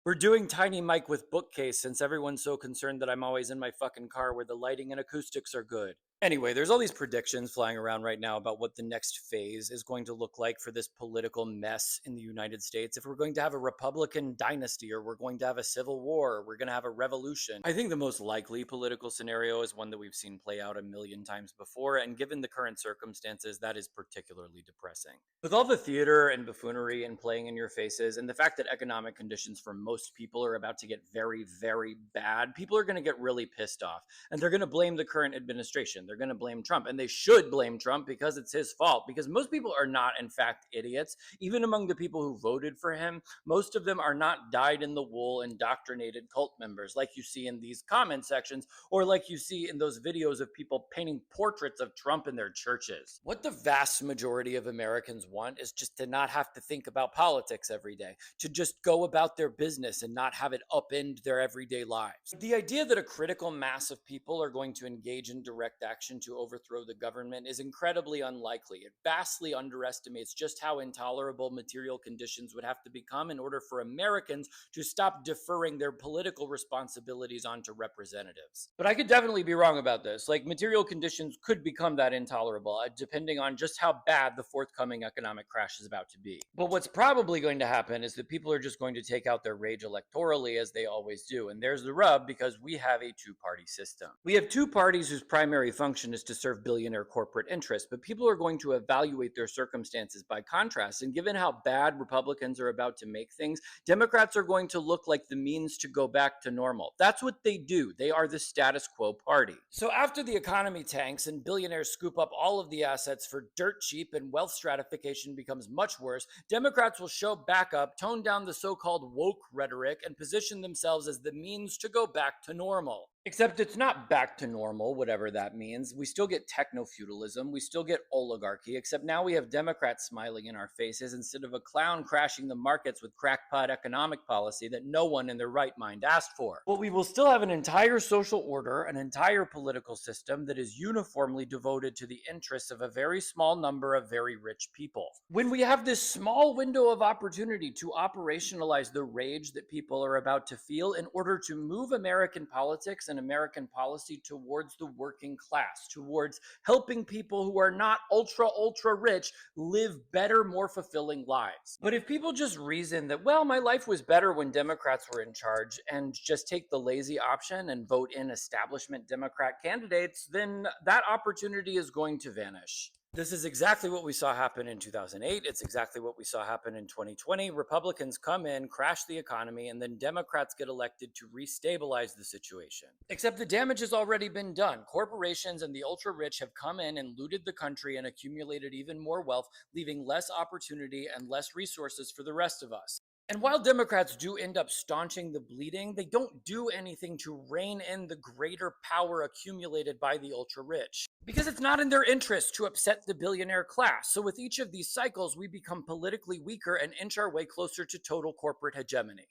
We're doing Tiny Mike with bookcase since everyone's so concerned that I'm always in my fucking car where the lighting and acoustics are good. Anyway, there's all these predictions flying around right now about what the next phase is going to look like for this political mess in the United States. If we're going to have a Republican dynasty, or we're going to have a civil war, or we're going to have a revolution. I think the most likely political scenario is one that we've seen play out a million times before, and given the current circumstances, that is particularly depressing. With all the theater and buffoonery and playing in your faces, and the fact that economic conditions for most people are about to get very, very bad, people are going to get really pissed off. And they're going to blame the current administration. They're going to blame Trump. And they should blame Trump because it's his fault. Because most people are not, in fact, idiots. Even among the people who voted for him, most of them are not dyed in the wool, indoctrinated cult members like you see in these comment sections, or like you see in those videos of people painting portraits of Trump in their churches. What the vast majority of Americans want is just to not have to think about politics every day, to just go about their business and not have it upend their everyday lives. The idea that a critical mass of people are going to engage in direct action to overthrow the government is incredibly unlikely. It vastly underestimates just how intolerable material conditions would have to become in order for Americans to stop deferring their political responsibilities onto representatives. But I could definitely be wrong about this. Like, material conditions could become that intolerable, depending on just how bad the forthcoming economic crash is about to be. But what's probably going to happen is that people are just going to take out their rage electorally, as they always do. And there's the rub, because we have a two-party system. We have two parties whose primary function is to serve billionaire corporate interests, but people are going to evaluate their circumstances by contrast. And given how bad Republicans are about to make things, Democrats are going to look like the means to go back to normal. That's what they do. They are the status quo party. So after the economy tanks and billionaires scoop up all of the assets for dirt cheap and wealth stratification becomes much worse, Democrats will show back up, tone down the so-called woke rhetoric, and position themselves as the means to go back to normal. Except it's not back to normal, whatever that means. We still get techno-feudalism, we still get oligarchy, except now we have Democrats smiling in our faces instead of a clown crashing the markets with crackpot economic policy that no one in their right mind asked for. But we will still have an entire social order, an entire political system that is uniformly devoted to the interests of a very small number of very rich people. When we have this small window of opportunity to operationalize the rage that people are about to feel in order to move American politics and American policy towards the working class, towards helping people who are not ultra rich live better, more fulfilling lives. But if people just reason that, well, my life was better when Democrats were in charge, and just take the lazy option and vote in establishment Democrat candidates, then that opportunity is going to vanish. This is exactly what we saw happen in 2008. It's exactly what we saw happen in 2020. Republicans come in, crash the economy, and then Democrats get elected to restabilize the situation. Except the damage has already been done. Corporations and the ultra rich have come in and looted the country and accumulated even more wealth, leaving less opportunity and less resources for the rest of us. And while Democrats do end up staunching the bleeding, they don't do anything to rein in the greater power accumulated by the ultra rich. Because it's not in their interest to upset the billionaire class. So with each of these cycles, we become politically weaker and inch our way closer to total corporate hegemony.